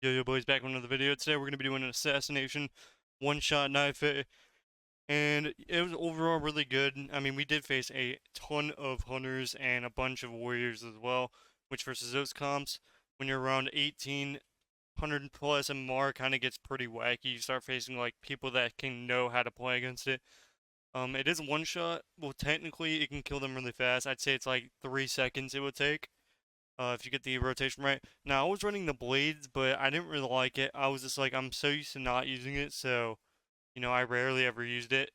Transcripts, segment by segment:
Yo boys, back with another video. Today we're going to be doing an assassination one-shot knife it, and it was overall really good. I mean, we did face a ton of hunters and a bunch of warriors as well, which versus those comps, when you're around 1800 plus and more, kind of gets pretty wacky. You start facing like people that can know how to play against it. It is one shot. Well, technically it can kill them really fast. I'd say it's like 3 seconds it would take if you get the rotation right. Now, I was running the blades, but I didn't really like it. I was just like, I'm so used to not using it, so, I rarely ever used it,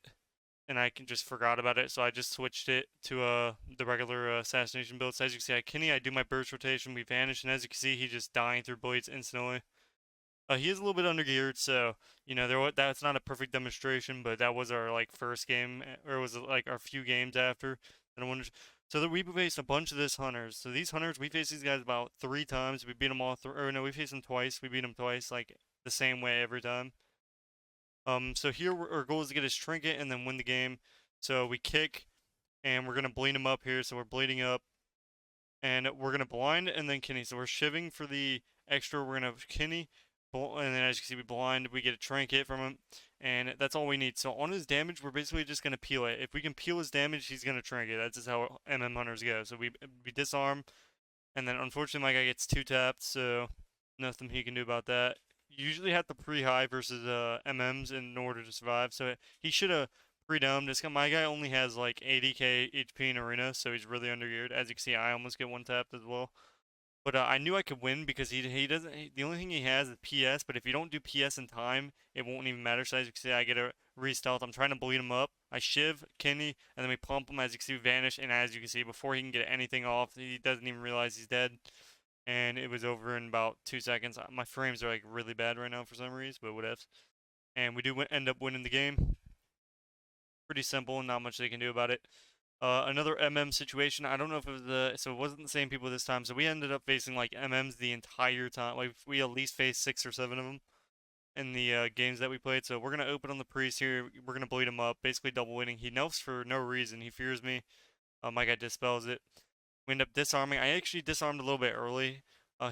and I just forgot about it, so I just switched it to the regular assassination build. So as you can see, Kenny, I do my burst rotation, we vanish, and as you can see, he's just dying through blades instantly. He is a little bit undergeared, so that's not a perfect demonstration, but that was our like first game, or it was like our few games after. And I wanted, so that we faced a bunch of this hunters. So these hunters, we faced these guys about 3 times. We beat them all, or no, we faced them twice. We beat them twice, like the same way every time. So here our goal is to get his trinket and then win the game. So we kick, and we're gonna bleed him up here. So we're bleeding up, and we're gonna blind and then Kenny. So we're shivving for the extra. We're gonna Kenny, and then as you can see, we blind. We get a trinket from him, and that's all we need. So on his damage, we're basically just gonna peel it. If we can peel his damage, he's gonna trinket. That's just how hunters go. So we disarm, and then unfortunately my guy gets two tapped. So nothing he can do about that. You usually have to pre-high versus MMs in order to survive. So he should have pre-domed. My guy only has like 80k HP in arena, so he's really undergeared. As you can see, I almost get one tapped as well. But I knew I could win because he doesn't. The only thing he has is PS. But if you don't do PS in time, it won't even matter. So as you can see, I get a re-stealth. I'm trying to bleed him up. I shiv Kenny, and then we pump him. As you can see, we vanish. And as you can see, before he can get anything off, he doesn't even realize he's dead. And it was over in about 2 seconds. My frames are like really bad right now for some reason, but whatevs. And we do end up winning the game. Pretty simple, not much they can do about it. Another situation. I don't know if it was so it wasn't the same people this time. So we ended up facing like MMs the entire time. Like we at least faced 6 or 7 of them in the games that we played. So we're gonna open on the priest here. We're gonna bleed him up, basically double winning. He nerfs for no reason. He fears me. My guy dispels it. We end up disarming. I actually disarmed a little bit early.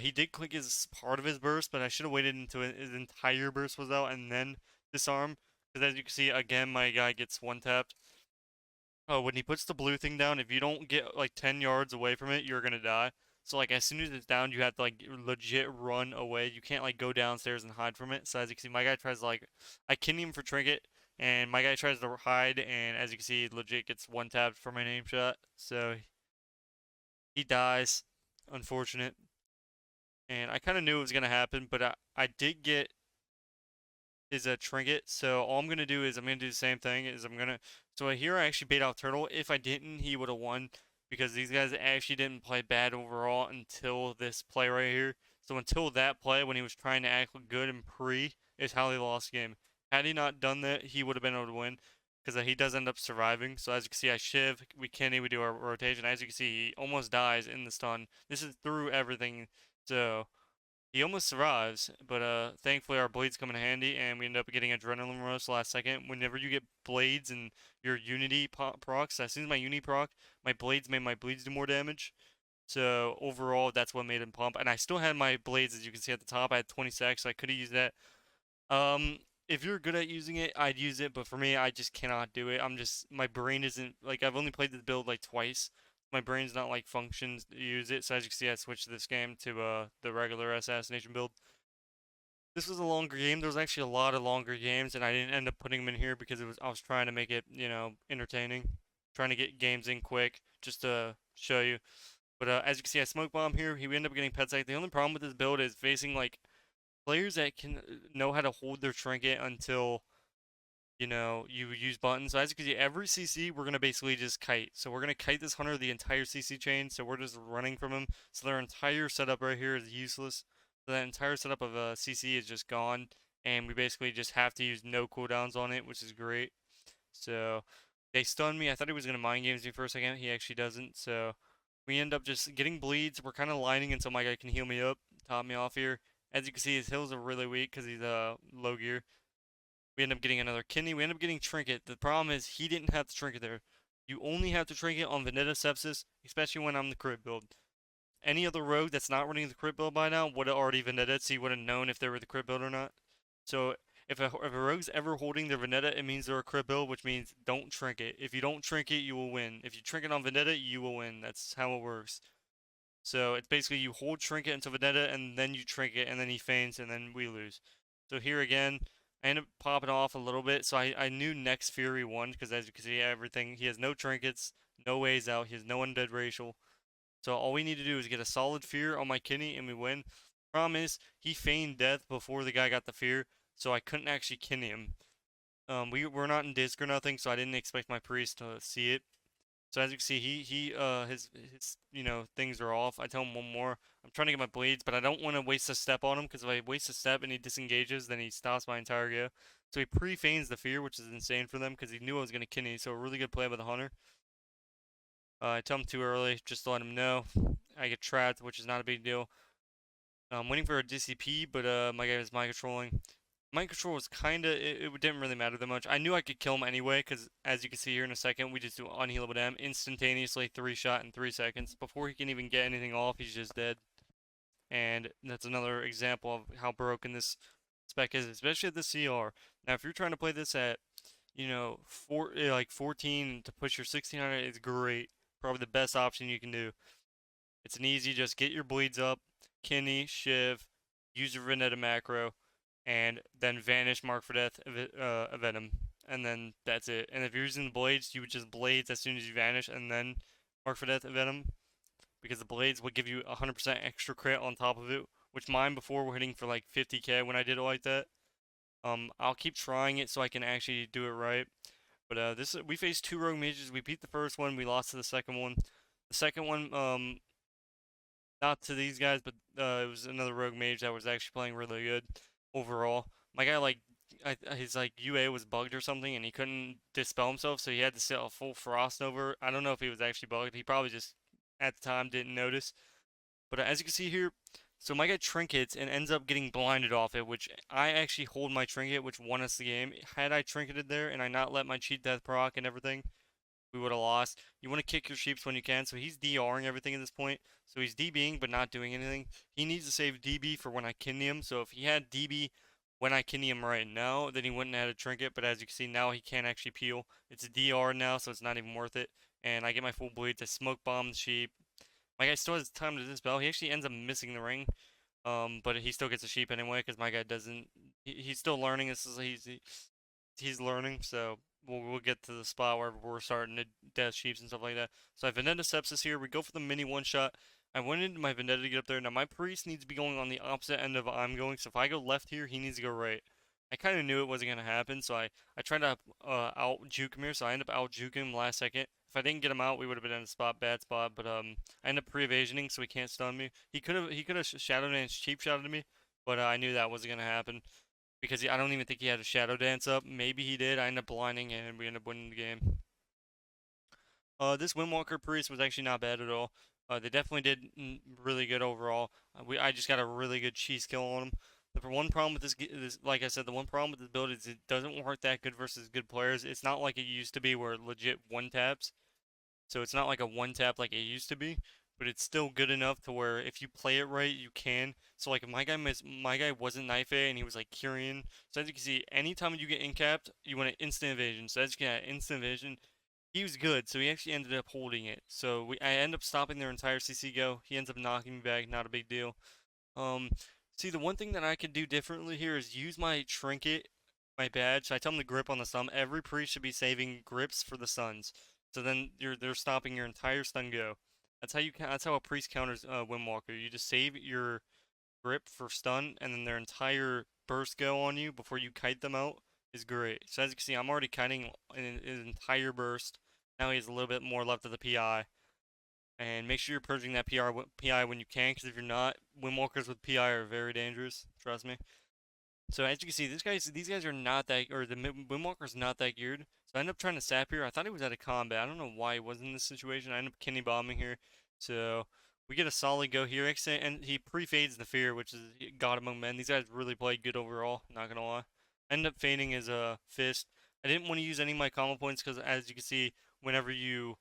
He did click his part of his burst, but I should have waited until his entire burst was out and then disarm. Because as you can see, again, my guy gets one tapped. Oh, when he puts the blue thing down, if you don't get like 10 yards away from it, you're gonna die. So like as soon as it's down, you have to like legit run away. You can't like go downstairs and hide from it. So as you can see, my guy tries to like I kin him for trinket, and my guy tries to hide, and as you can see, he legit gets one tapped for my name shot. So he dies, unfortunate. And I kind of knew it was gonna happen, but I did get his trinket. So all I'm gonna do is I'm gonna do the same thing. So here I actually bait out turtle. If I didn't, he would have won because these guys actually didn't play bad overall until this play right here. So until that play, when he was trying to act good and pre, is how he lost the game. Had he not done that, he would have been able to win because he does end up surviving. So as you can see, I shiv, we Kenny, we do our rotation. As you can see, he almost dies in the stun. This is through everything. So he almost survives, but thankfully our blades come in handy, and we end up getting adrenaline rush last second. Whenever you get blades and your unity procs, as soon as my uni proc, my blades made my bleeds do more damage. So overall, that's what made him pump. And I still had my blades, as you can see at the top. I had 20 sacks, so I could have used that. If you're good at using it, I'd use it, but for me, I just cannot do it. My brain isn't like I've only played the build like twice. My brain's not like functions to use it. So as you can see, I switched this game to the regular assassination build. This was a longer game. There was actually a lot of longer games, and I didn't end up putting them in here because I was trying to make it, entertaining, trying to get games in quick just to show you. But as you can see, I smoke bomb here. He ended up getting pet sack. The only problem with this build is facing like players that can know how to hold their trinket until you use buttons. So as you can see, every CC we're gonna basically just kite. So we're gonna kite this hunter the entire CC chain. So we're just running from him. So their entire setup right here is useless. So that entire setup of a CC is just gone, and we basically just have to use no cooldowns on it, which is great. So they stunned me. I thought he was gonna mind games me for a second. He actually doesn't. So we end up just getting bleeds. We're kind of lining until my guy can heal me up, top me off here. As you can see, his heals are really weak because he's low gear. We end up getting another kidney. We end up getting trinket. The problem is he didn't have the trinket there. You only have to trinket on Vendetta Sepsis, especially when I'm the crit build. Any other rogue that's not running the crit build by now would have already Vendetta, so you would have known if they were the crit build or not. So if a rogue's ever holding their Vendetta, it means they're a crit build, which means don't trinket. If you don't trinket, you will win. If you trinket on Vendetta, you will win. That's how it works. So it's basically you hold trinket until Vendetta, and then you trinket, and then he feigns, and then we lose. So here again, I end up popping off a little bit. So I knew next Fury won, because as you can see, everything, he has no trinkets, no ways out, he has no undead racial. So all we need to do is get a solid fear on my kidney and we win. Problem is, he feigned death before the guy got the fear, so I couldn't actually kidney him. We're not in disc or nothing, so I didn't expect my priest to see it. So as you can see, his things are off. I tell him one more. I'm trying to get my blades, but I don't want to waste a step on him because if I waste a step and he disengages, then he stops my entire go. So he pre-feigns the fear, which is insane for them because he knew I was gonna kidney. So a really good play by the hunter. I tell him too early, just to let him know. I get trapped, which is not a big deal. I'm waiting for a DCP, but my guy was mind controlling. Mind control was kinda, it didn't really matter that much. I knew I could kill him anyway, because as you can see here in a second, we just do unhealable damage instantaneously, 3 shot in 3 seconds. Before he can even get anything off, he's just dead. And that's another example of how broken this spec is, especially at the CR. Now, if you're trying to play this at, 14 to push your 1600, it's great. Probably the best option you can do. It's an easy, just get your bleeds up, kidney, shiv, use your Vendetta macro, and then vanish Mark for Death, Venom. And then that's it. And if you're using the blades, you would just blades as soon as you vanish, and then Mark for Death, Venom. Because the blades would give you 100% extra crit on top of it, which mine before were hitting for like 50k when I did it like that. I'll keep trying it so I can actually do it right. But we faced 2 rogue mages. We beat the first one. We lost to the second one. The second one, not to these guys, but it was another rogue mage that was actually playing really good overall. My guy his UA was bugged or something, and he couldn't dispel himself, so he had to sit a full frost over. I don't know if he was actually bugged. He probably just at the time didn't notice. But as you can see here, so my guy trinkets and ends up getting blinded off it, which I actually hold my trinket, which won us the game. Had I trinketed there and I not let my cheat death proc and everything, we would have lost. You want to kick your sheeps when you can, so he's DRing everything at this point. So he's DBing but not doing anything. He needs to save DB for when I kidney him. So if he had DB when I kidney him right now, then he wouldn't have had a trinket. But as you can see, now he can't actually peel. It's a DR now, so it's not even worth it. And I get my full bleed to smoke bomb the sheep. My guy still has time to dispel. He actually ends up missing the ring. But he still gets a sheep anyway because my guy doesn't. He's still learning. He's learning, so we'll get to the spot where we're starting to death sheeps and stuff like that. So I have Vendetta Sepsis here. We go for the mini one shot. I went into my Vendetta to get up there. Now my priest needs to be going on the opposite end of I'm going. So if I go left here, he needs to go right. I kind of knew it wasn't gonna happen, so I tried to out juke him here. So I ended up out juking him last second. If I didn't get him out, we would have been in a bad spot. But I ended up pre-evasioning, so he can't stun me. He could have shadow dance cheap shotted me, but I knew that wasn't gonna happen because I don't even think he had a shadow dance up. Maybe he did. I ended up blinding and we ended up winning the game. This windwalker priest was actually not bad at all. They definitely did really good overall. I just got a really good cheese kill on him. The one problem with this, like I said, the one problem with this build is it doesn't work that good versus good players. It's not like it used to be where it legit one taps. So it's not like a one tap like it used to be, but it's still good enough to where if you play it right, you can. So like if my guy wasn't knife A and he was like Kyrian. So as you can see, anytime you get incapped, you want an instant evasion. So as you can instant evasion, he was good, so he actually ended up holding it. So I end up stopping their entire CC go. He ends up knocking me back, not a big deal. Um, See, the one thing that I could do differently here is use my trinket, my badge. So I tell them to grip on the stun. Every priest should be saving grips for the stuns. So then they're stopping your entire stun go. That's how a priest counters Windwalker. You just save your grip for stun, and then their entire burst go on you before you kite them out is great. So as you can see, I'm already kiting an entire burst. Now he has a little bit more left of the PI. And make sure you're purging that PI when you can, because if you're not, Windwalkers with PI are very dangerous. Trust me. So as you can see, these guys are not that, or the Windwalker's not that geared. So I ended up trying to sap here. I thought he was out of combat. I don't know why he wasn't in this situation. I ended up kidney bombing here. So we get a solid go here. And he pre-fades the fear, which is God among men. These guys really played good overall, not gonna lie. I ended up fading his fist. I didn't want to use any of my combo points because as you can see, whenever you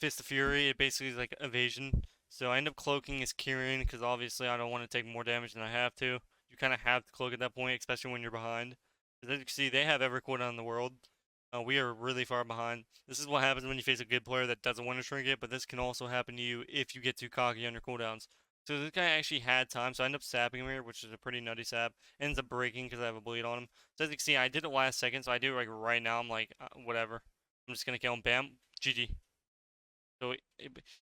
Fist of Fury, it basically is like evasion. So I end up cloaking his Kieran because obviously I don't want to take more damage than I have to. You kind of have to cloak at that point, especially when you're behind. As you can see, they have every cooldown in the world. We are really far behind. This is what happens when you face a good player that doesn't want to shrink it, but this can also happen to you if you get too cocky on your cooldowns. So this guy actually had time, so I end up sapping him here, which is a pretty nutty sap. Ends up breaking because I have a bleed on him. So as you can see, I did it last second, so I do it like right now. I'm like, whatever. I'm just gonna kill him. Bam. GG. So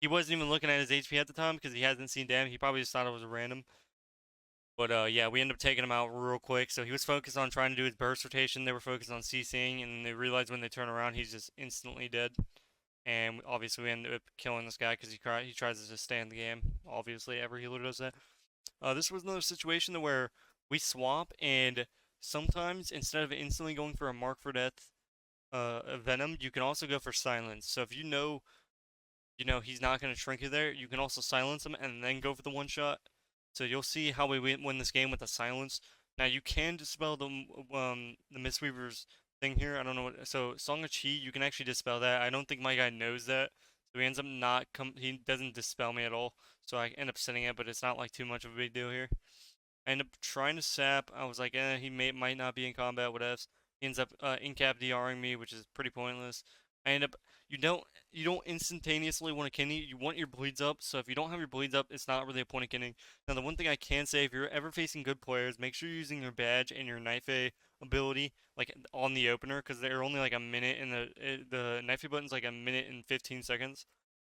he wasn't even looking at his HP at the time because he hasn't seen damage. He probably just thought it was a random. But yeah, we ended up taking him out real quick. So he was focused on trying to do his burst rotation. They were focused on CCing, and they realized when they turn around, he's just instantly dead. And obviously, we ended up killing this guy because he tries to just stay in the game. Obviously, every healer does that. This was another situation where we swap, and sometimes instead of instantly going for a mark for death, venom, you can also go for silence. So if you know he's not going to shrink you there, you can also silence him and then go for the one shot. So you'll see how we win this game with the silence. Now you can dispel the Mistweaver's thing here. I don't know what. So Song of Chi, you can actually dispel that. I don't think my guy knows that, so he ends up not He doesn't dispel me at all. So I end up sending it, but it's not like too much of a big deal here. I end up trying to sap. I was like, he might not be in combat. Whatevs. He ends up in-cap DRing me, which is pretty pointless. I end up you don't instantaneously want to kidney. You want your bleeds up. So if you don't have your bleeds up, it's not really a point of kidneying. Now the one thing I can say, if you're ever facing good players, make sure you're using your badge and your knife A ability like on the opener because they're only like a minute, and the knife A button's like a minute and 15 seconds,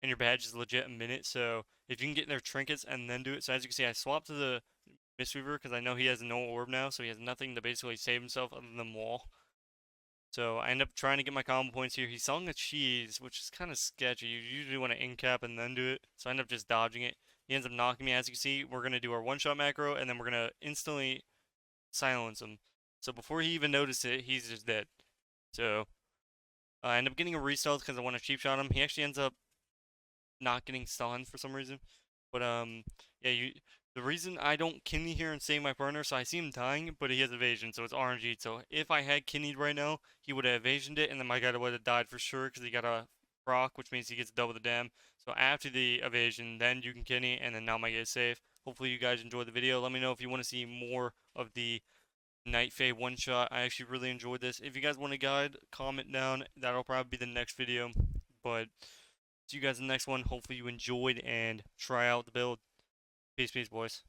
and your badge is legit a minute. So if you can get their trinkets and then do it. So as you can see, I swapped to the Mistweaver because I know he has no orb now, so he has nothing to basically save himself other than wall. So I end up trying to get my combo points here. He's selling a cheese, which is kind of sketchy. You usually want to in-cap and then do it. So I end up just dodging it. He ends up knocking me. As you can see, we're going to do our one-shot macro, and then we're going to instantly silence him. So before he even noticed it, he's just dead. So I end up getting a restealth because I want to cheap shot him. He actually ends up not getting stunned for some reason. But yeah, the reason I don't kidney here and save my partner, so I see him dying, but he has evasion, so it's RNG. So if I had kidneyed right now, he would have evasioned it, and then my guy would have died for sure because he got a proc, which means he gets double the dam. So after the evasion, then you can kidney, and then now my guy is safe. Hopefully you guys enjoyed the video. Let me know if you want to see more of the Night Fae one shot. I actually really enjoyed this. If you guys want a guide, comment down. That'll probably be the next video. But see you guys in the next one. Hopefully you enjoyed and try out the build. Peace, peace, boys.